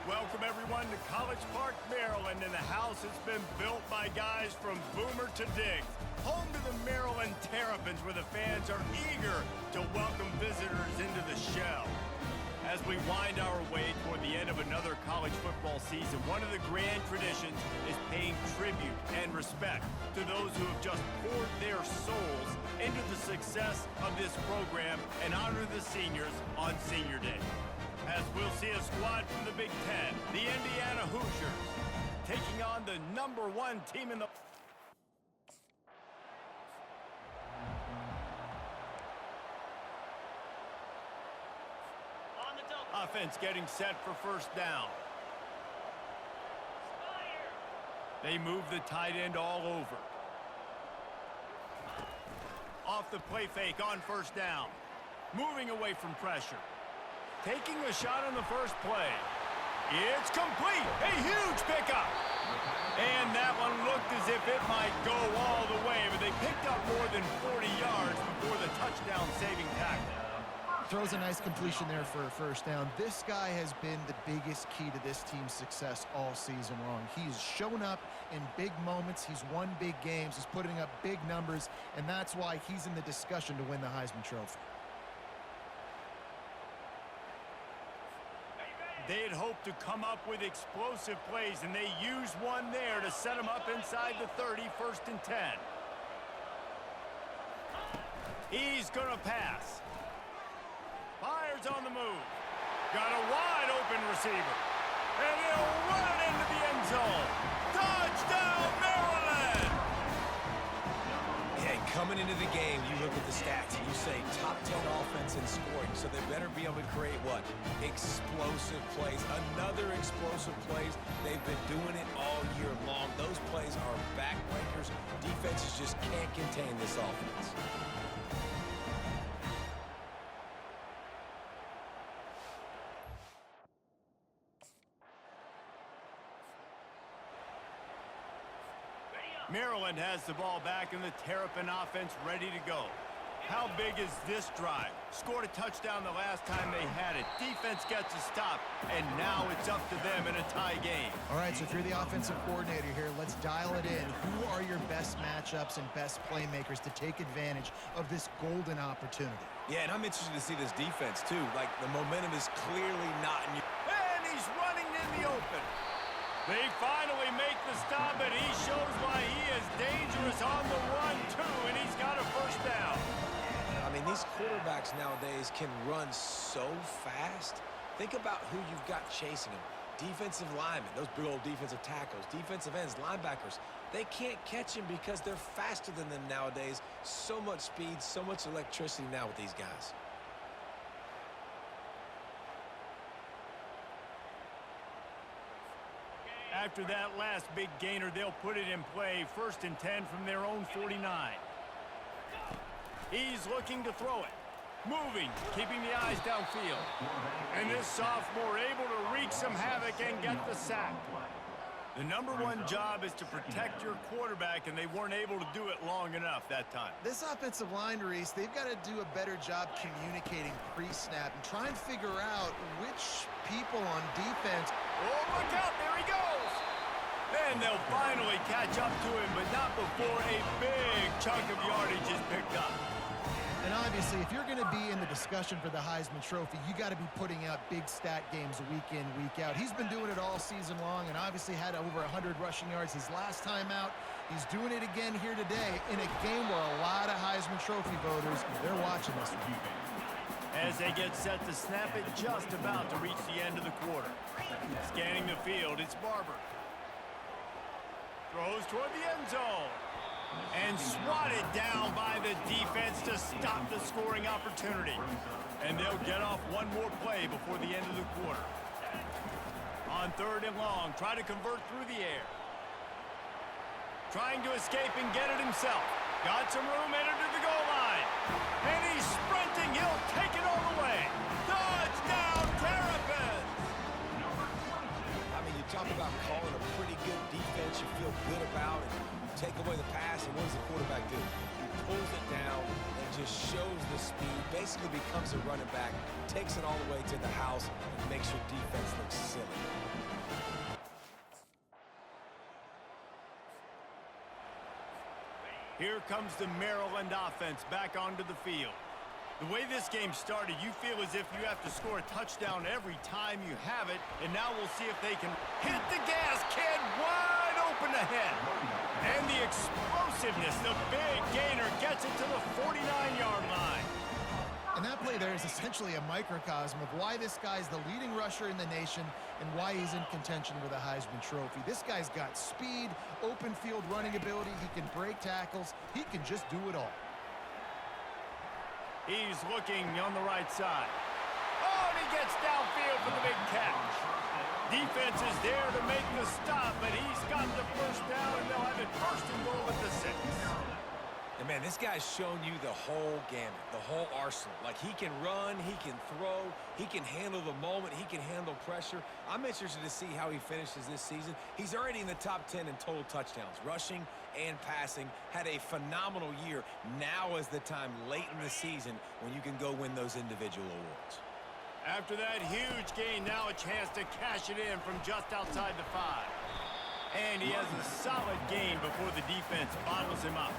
Welcome everyone to College Park, Maryland, and the house has been built by guys from Boomer to Diggs. Home to the Maryland Terrapins, where the fans are eager to welcome visitors into the shell. As we wind our way toward the end of another college football season, one of the grand traditions is paying tribute and respect to those who have just poured their souls into the success of this program and honor the seniors on Senior Day. As we'll see a squad from the Big Ten, the Indiana Hoosiers, taking on the #1 team in the... Offense getting set for first down. They move the tight end all over. Off the play fake on first down. Moving away from pressure. Taking a shot on the first play. It's complete. A huge pickup. And that one looked as if it might go all the way, but they picked up more than 40 yards before the touchdown-saving tackle. Throws a nice completion there for a first down. This guy has been the biggest key to this team's success all season long. He's shown up in big moments. He's won big games. He's putting up big numbers, and that's why he's in the discussion to win the Heisman Trophy. They had hoped to come up with explosive plays, and they used one there to set them up inside the 30, 1st and 10. He's going to pass. Fires on the move. Got a wide open receiver. And he'll run it into the end zone. Touchdown, Maryland! Hey, coming into the game, you look at the stats and you say top 10 offense in scoring, so they better be able to create what? Explosive plays. Another explosive plays. They've been doing it all year long. Those plays are backbreakers. Defenses just can't contain this offense. Maryland has the ball back and the Terrapin offense ready to go. How big is this drive? Scored a touchdown the last time they had it. Defense gets a stop, and now it's up to them in a tie game. All right, so if you're the offensive coordinator here, let's dial it in. Who are your best matchups and best playmakers to take advantage of this golden opportunity? Yeah, and I'm interested to see this defense, too. Like, the momentum is clearly not in you. And he's running in the open. They finally make the stop, and he shows why he is dangerous on the run, too, and he's got a first down. I mean, these quarterbacks nowadays can run so fast. Think about who you've got chasing them. Defensive linemen, those big old defensive tackles, defensive ends, linebackers. They can't catch him because they're faster than them nowadays. So much speed, so much electricity now with these guys. After that last big gainer, they'll put it in play. 1st and 10 from their own 49. He's looking to throw it. Moving, keeping the eyes downfield. And this sophomore able to wreak some havoc and get the sack. The #1 job is to protect your quarterback, and they weren't able to do it long enough that time. This offensive line, Reese, they've got to do a better job communicating pre-snap and try and figure out which people on defense. Oh, look out, there he goes! And they'll finally catch up to him, but not before a big chunk of yardage is picked up. And obviously, if you're going to be in the discussion for the Heisman Trophy, you got to be putting out big stat games week in, week out. He's been doing it all season long and obviously had over 100 rushing yards his last time out. He's doing it again here today in a game where a lot of Heisman Trophy voters, they're watching this one. As they get set to snap it, just about to reach the end of the quarter. Scanning the field, it's Barber. Throws toward the end zone. And swatted down by the defense to stop the scoring opportunity. And they'll get off one more play before the end of the quarter. On 3rd and long, try to convert through the air. Trying to escape and get it himself. Got some room, entered to the goal line. And he's sprinting, he'll take it all the way. Touchdown, Terrapins! I mean, you talk about calling a pretty good defense you feel good about, and take away the pass, and what does the quarterback do? He pulls it down and just just shows the speed, basically becomes a running back, takes it all the way to the house, and makes your defense look silly. Here comes the Maryland offense back onto the field. The way this game started, you feel as if you have to score a touchdown every time you have it, and now we'll see if they can hit the gas, kid, wide open ahead. And the explosiveness, the big gainer gets it to the 49-yard line. And that play there is essentially a microcosm of why this guy's the leading rusher in the nation and why he's in contention with a Heisman Trophy. This guy's got speed, open field running ability, he can break tackles, he can just do it all. He's looking on the right side. Oh, and he gets downfield for the big catch. Defense is there to make the stop, but he's got the first down, and they'll have it first and goal at the 6. And, man, this guy's shown you the whole gamut, the whole arsenal. Like, he can run, he can throw, he can handle the moment, he can handle pressure. I'm interested to see how he finishes this season. He's already in the top 10 in total touchdowns, rushing and passing. Had a phenomenal year. Now is the time late in the season when you can go win those individual awards. After that huge gain, now a chance to cash it in from just outside the 5. And he has a solid gain before the defense bottles him up.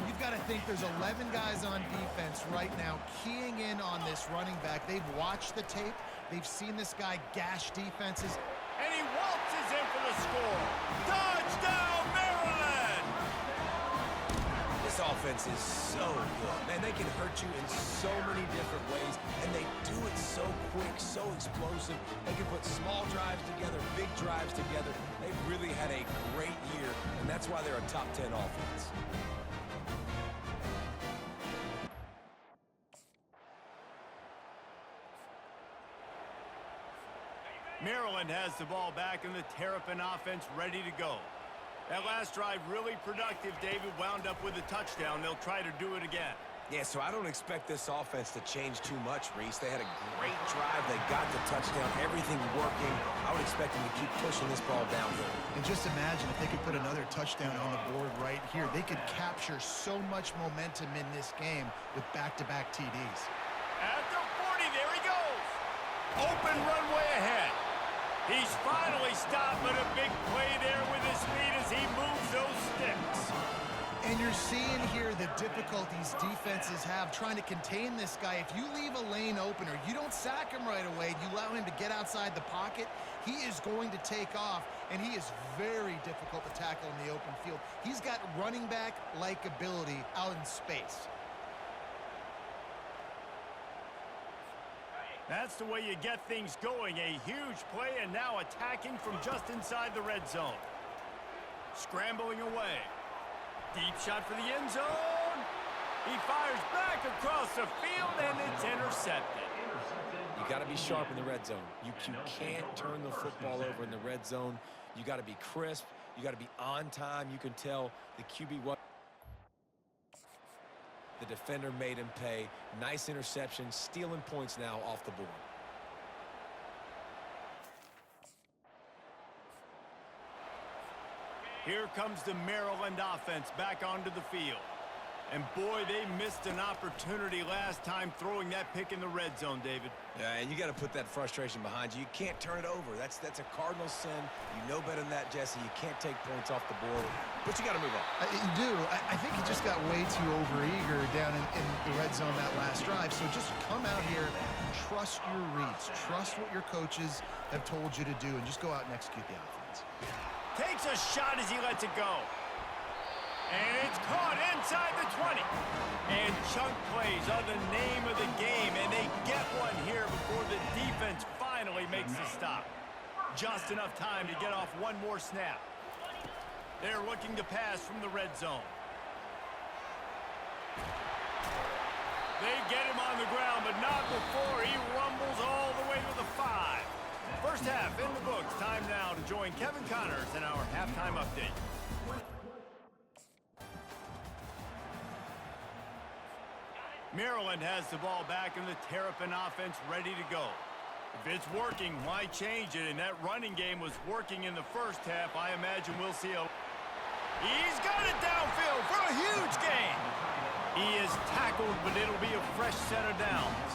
You've got to think there's 11 guys on defense right now keying in on this running back. They've watched the tape. They've seen this guy gash defenses. And he waltzes in for the score. Touchdown, Maryland! This offense is so good. Man, they can hurt you in so many different ways, and they do it so quick, so explosive. They can put small drives together, big drives together. They've really had a great year, and that's why they're a top 10 offense. Maryland has the ball back, and the Terrapin offense ready to go. That last drive really productive, David, wound up with a touchdown. They'll try to do it again. Yeah, so I don't expect this offense to change too much, Reese. They had a great drive. They got the touchdown, everything working. I would expect them to keep pushing this ball downhill. And just imagine if they could put another touchdown on the board right here. They could capture so much momentum in this game with back-to-back TDs. At the 40, there he goes. Open runway ahead. He's finally stopped, but a big play there with his feet as he moves those sticks. And you're seeing here the difficulties defenses have trying to contain this guy. If you leave a lane open or you don't sack him right away, you allow him to get outside the pocket, he is going to take off, and he is very difficult to tackle in the open field. He's got running back-like ability out in space. That's the way you get things going. A huge play, and now attacking from just inside the red zone. Scrambling away. Deep shot for the end zone. He fires back across the field, and it's intercepted. You got to be sharp in the red zone. You can't turn the football over in the red zone. You got to be crisp. You got to be on time. You can tell the QB what the defender made him pay. Nice interception, stealing points now off the board. Here comes the Maryland offense back onto the field. And boy, they missed an opportunity last time throwing that pick in the red zone, David. Yeah, and you got to put that frustration behind you. You can't turn it over. That's a cardinal sin. You know better than that, Jesse. You can't take points off the board, but you got to move on. You do. I think he just got way too overeager down in the red zone that last drive. So just come out here, trust your reads, trust what your coaches have told you to do, and just go out and execute the offense. Takes a shot as he lets it go. And it's caught inside the 20. And chunk plays are the name of the game, and they get one here before the defense finally makes the stop. Just enough time to get off one more snap. They're looking to pass from the red zone. They get him on the ground, but not before he rumbles all the way to the 5. First half in the books. Time now to join Kevin Connors in our halftime update. Maryland has the ball back, and the Terrapin offense ready to go. If it's working, why change it? And that running game was working in the first half. I imagine we'll see a... He's got it downfield for a huge gain. He is tackled, but it'll be a fresh set of downs.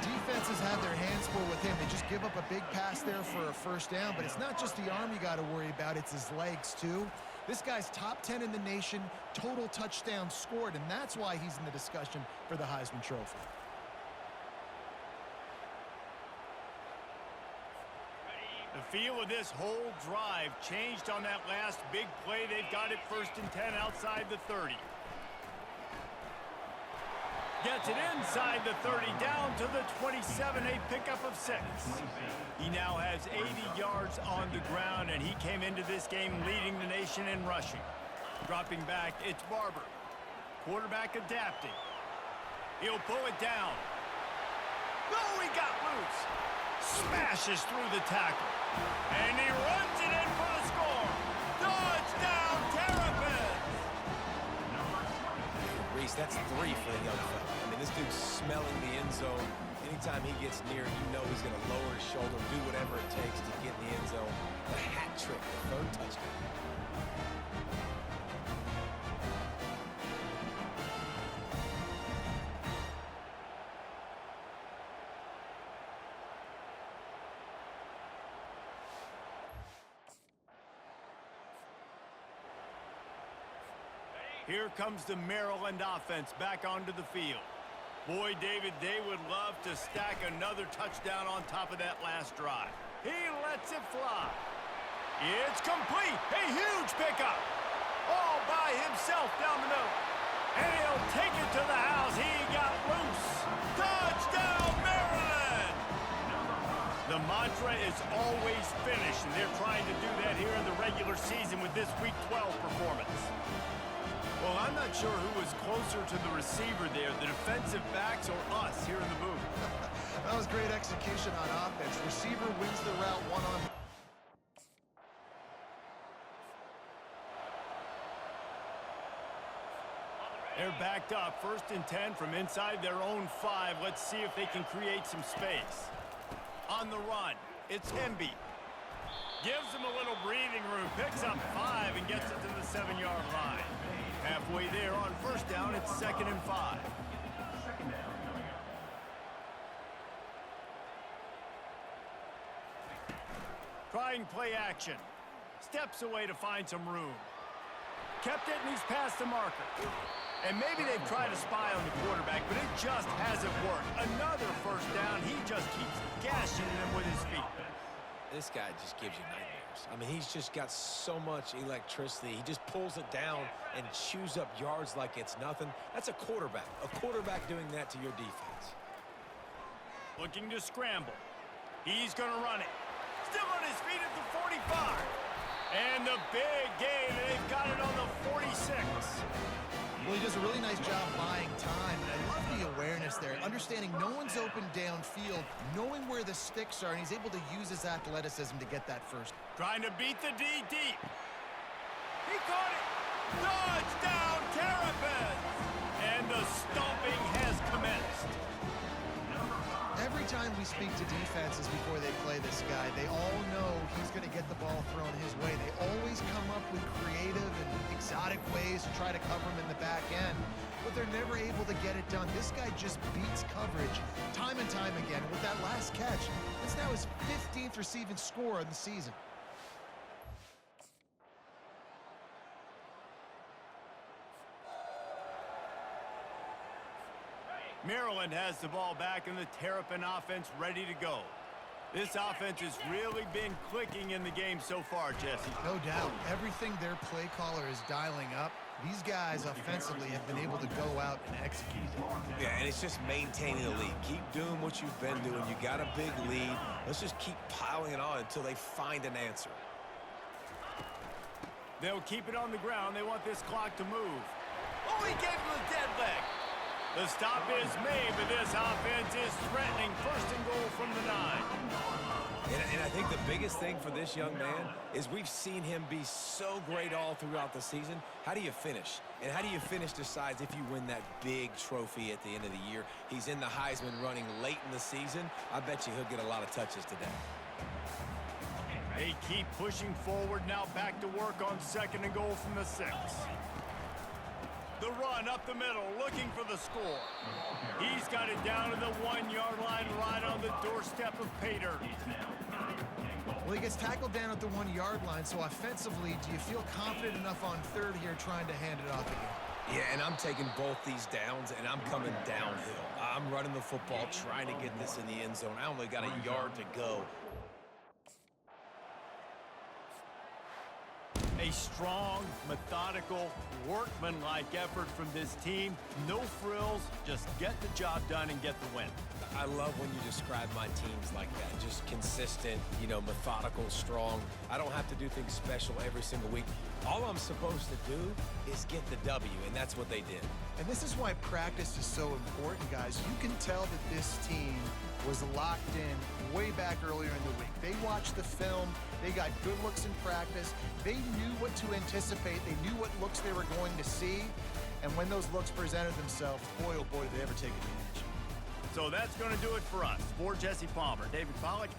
Defenses have their hands full with him. They just give up a big pass there for a first down, but it's not just the arm you got to worry about, it's his legs too. This guy's top 10 in the nation, total touchdowns scored, and that's why he's in the discussion for the Heisman Trophy. The feel of this whole drive changed on that last big play. They've got it 1st and 10 outside the 30. Gets it inside the 30, down to the 27, a pickup of 6. He now has 80 yards on the ground, and he came into this game leading the nation in rushing. Dropping back, it's Barber. Quarterback adapting. He'll pull it down. Oh, he got loose. Smashes through the tackle. And he runs it in for the score. Touchdown, Terps! Reese, that's 3 for the young fella. I mean, this dude's smelling the end zone. Anytime he gets near, you know he's going to lower his shoulder, do whatever it takes to get in the end zone. The hat trick, the 3rd touchdown. Here comes the Maryland offense back onto the field. Boy, David, they would love to stack another touchdown on top of that last drive. He lets it fly. It's complete. A huge pickup. All by himself down the middle. And he'll take it to the house. He got loose. Touchdown, Maryland! The mantra is always finish, and they're trying to do that here in the regular season with this Week 12 performance. Well, I'm not sure who was closer to the receiver there, the defensive backs or us here in the booth. That was great execution on offense. Receiver wins the route one-on-one. They're backed up, 1st and 10 from inside their own 5. Let's see if they can create some space. On the run, it's Emby. Gives him a little breathing room, picks up 5 and gets it to the 7-yard line. Halfway there on 1st down, it's 2nd and 5. Trying play action. Steps away to find some room. Kept it, and he's past the marker. And maybe they've tried to spy on the quarterback, but it just hasn't worked. Another 1st down. He just keeps gashing them with his feet. This guy just gives you nightmares. I mean, he's just got so much electricity. He just pulls it down and chews up yards like it's nothing. That's a quarterback. A quarterback doing that to your defense. Looking to scramble. He's going to run it. Still on his feet at the 45. And the big gain, and they've got it on the 46. Well, he does a really nice job buying time, and I love the awareness there, understanding no one's open downfield, knowing where the sticks are, and he's able to use his athleticism to get that first. Trying to beat the D deep. He caught it. Touchdown, Terps! And the stomping has commenced. Every time we speak to defenses before they play this guy, they all know he's going to get the ball thrown his way. They always come up with creative and exotic ways to try to cover him in the back end, but they're never able to get it done. This guy just beats coverage time and time again. With that last catch, it's now his 15th receiving score of the season. Maryland has the ball back and the Terrapin offense ready to go. This offense has really been clicking in the game so far, Jesse. No doubt. Everything their play caller is dialing up, these guys offensively have been able to go out and execute. Yeah, and it's just maintaining the lead. Keep doing what you've been doing. You got a big lead. Let's just keep piling it on until they find an answer. They'll keep it on the ground. They want this clock to move. Oh, he gave him a dead leg. The stop is made, but this offense is threatening. 1st and goal from the 9. And I think the biggest thing for this young man is we've seen him be so great all throughout the season. How do you finish? And how do you finish decides if you win that big trophy at the end of the year. He's in the Heisman running late in the season. I bet you he'll get a lot of touches today. They keep pushing forward, now back to work on 2nd and goal from the 6. The run up the middle, looking for the score. He's got it down to the 1-yard line, right on the doorstep of pay dirt. Well, he gets tackled down at the 1-yard line, so offensively, do you feel confident enough on third here trying to hand it off again? Yeah, and I'm taking both these downs, and I'm coming downhill. I'm running the football, trying to get this in the end zone. I only got a yard to go. A strong, methodical, workmanlike effort from this team. No frills, just get the job done and get the win. I love when you describe my teams like that. Just consistent, you know, methodical, strong. I don't have to do things special every single week. All I'm supposed to do is get the W, and that's what they did. And this is why practice is so important, guys. You can tell that this team was locked in way back earlier in the week. They watched the film. They got good looks in practice. They knew what to anticipate. They knew what looks they were going to see. And when those looks presented themselves, boy, oh boy, did they ever take advantage. So that's going to do it for us. For Jesse Palmer, David Pollack,